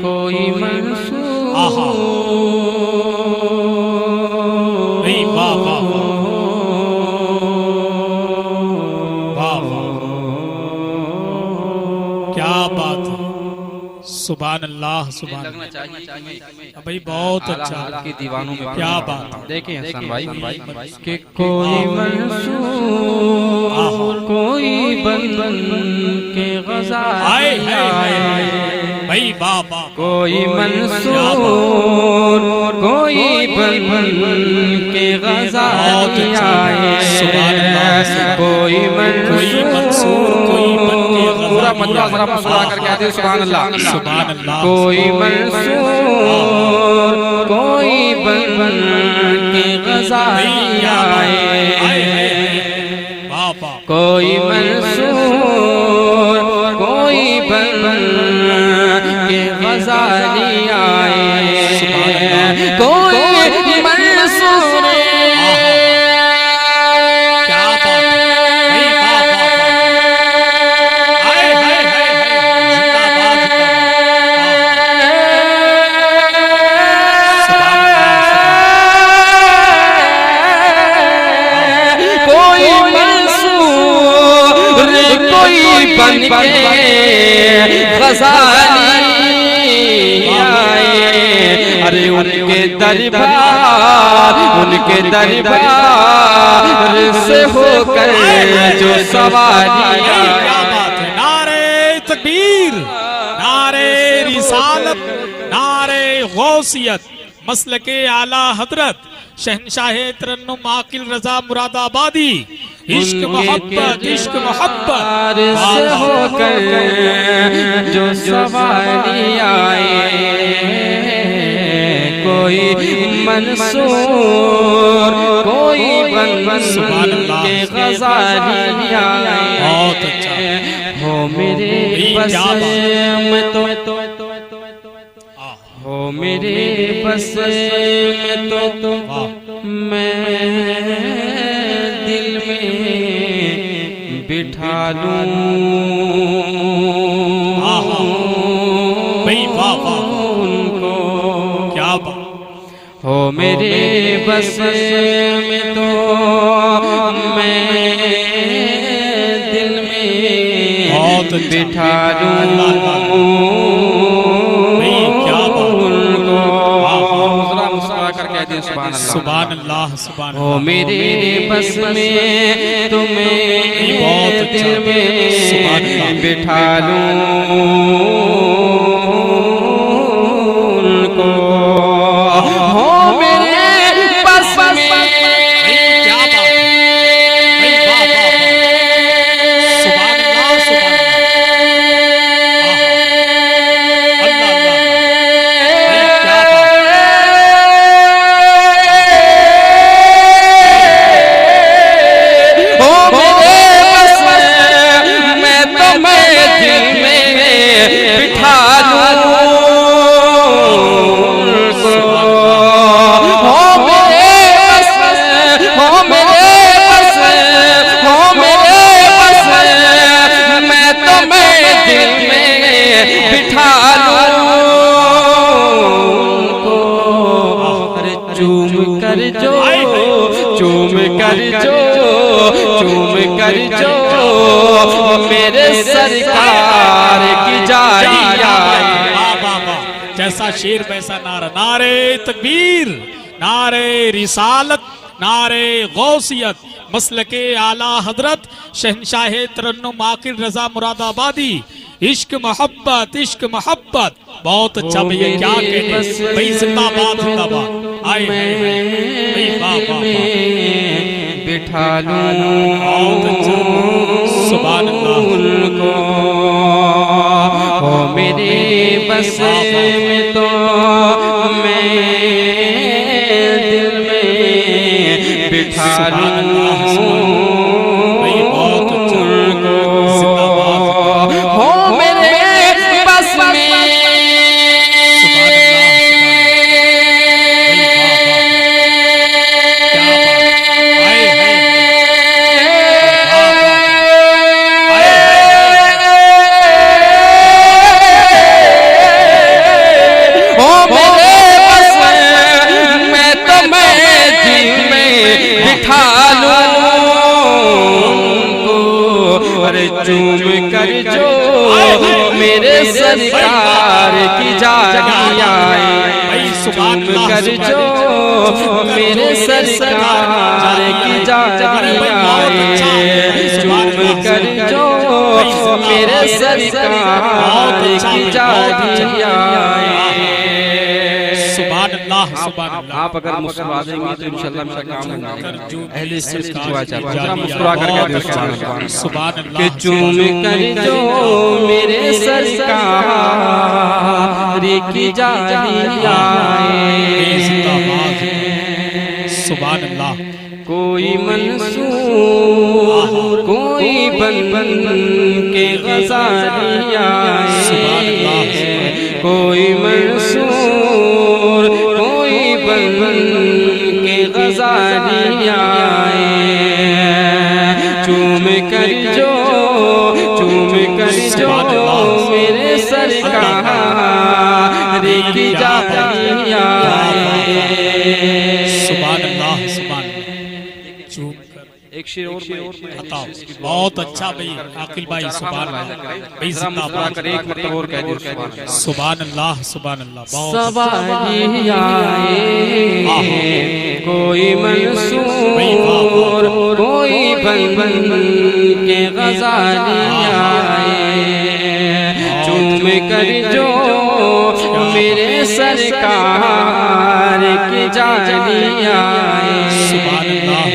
कोई मंसूर आहा नहीं, वाह वाह वाह वाह, क्या बात है। सुभान अल्लाह सुभान लगना चाहिए भाई, बहुत अच्छा के दीवानों में। क्या बात है। देखें हसन भाई कि कोई मंसूर कोई बन के आए ग़ज़ाली हाय हाय आए, भाई वाह वाह, कोई मंसूर कोई बन के ग़ज़ाली आए, कोई मंसूर कोई बन के पूरा मंजरा जरा मुस्कुरा कर कहते हैं सुभान अल्लाह सुभान अल्लाह। कोई मंसूर कोई बन के ग़ज़ाली आए, वाह वाह, कोई मंसूर कोई बन के ग़ज़ाली आए, कोई मंसूर क्या बात है भाई, वाह वाह वाह, आए हाय हाय हाय, जिंदाबाद जिंदाबाद। कोई मंसूर कोई बन के ग़ज़ाली आए, अरे उनके दरबार से होकर जो सवारी क्या आए। बात है। नारे तकबीर, नारे रिसालत, नारे गौसियत, मसलके आला हजरत शहनशाह तरन्नुम आकिल रजा मुरादाबादी, इश्क मोहब्बत इश्क मोहब्बत से होकर जो सवारी आए, कोई मंसूर कोई बन के ग़ज़ाली आए, बहुत अच्छा। हो मेरे बस में तो हो मेरे बस में तो मैं दिल में बिठा लूं भाई वाह वाह, उनको, क्या बात, हो मेरे बस में तो मैं दिल में बहुत अच्छा। बिठा अल्लाह, लूं भाई क्या बात, उनको। जरा मुस्कुरा कर कहते हैं सुभान अल्लाह। सुभान अल्लाह सुभान हो अल्लाह। मेरे बस में तुम्हें बहुत अच्छा। दिल सुभान में अल्लाह। बिठा लूं उनको, हो मेरे बस में क्या बात, भाई वाह वाह वाह, सुभान अल्लाह सुभान अल्लाह, अल्लाह अल्लाह, भाई क्या बात, हो मेरे बस मैं तुम्हें दिल में बिठा लूं उनको, हो मेरे बस हो मेरे बस हो मेरे बस मैं तुम्हें दिल में बिठा लूं उनको, अरे चूम कर जो मेरे सरकार की जारी आए। वाह वाह वाह, जैसा शेर वैसा नारा। नारे तकबीर, नारे रिसालत, नारे गौसियत, मसलके आला हजरत शहनशाह तरन्नुम आकिल रजा मुरादाबादी, इश्क मोहब्बत इश्क मोहब्बत। बहुत अच्छा भैया, क्या कहने भाई, जिंदाबाद जिंदाबाद। आए हाय हाय, भाई वाह वाह वाह, बिठा लूं बहुत अच्छा, सुभान अल्लाह, उनको, हो मेरे बस में तो मैं दिल में बिठा लूं भाई बहुत अच्छा, उनको, जिंदाबाद, हो मेरे बस में सुभान अल्लाह, क्या बात, आए हाय हाय, वाह वाह, आए हाय हाय, चूम कर जो मेरे सरकार की जानी आए, चूम कर जो मेरे सरकार की जानी आए, चूम कर जो मेरे सरकार की जानी आए। सुभान अल्लाह, सुभान अल्लाह। आप अगर मुस्कुरा देंगे तो इंशाअल्लाह मेरा काम होगा। अहले सिर्फ की दुआ चाहते हैं, जरा जानी मुस्कुरा कर कह दो सुभान सुभान अल्लाह। सुभान कि अल्लाह। चूम कर जो मेरे सरकार की जानी आए, सुभान अल्लाह। कोई मंसूर कोई बन बन के गज़ाली आए, कोई मंसूर कोई बन बन के गज़ाली आए, चूम कर जो मेरे सरकार की जानी आए। सुभान अल्लाह, सुभान अल्लाह। चूम कर एक शेर और बताओ। बहुत अच्छा भाई आकिल भाई, सुभान अल्लाह भाई, जिंदाबाद। कर एक मतलब और कह दो सुभान अल्लाह, सुभान अल्लाह। बहुत सवारी आए, कोई मंसूर कोई बन बन के गज़ाली आए, चूम कर जो मेरे सरकार की जानी आए। सुभान अल्लाह।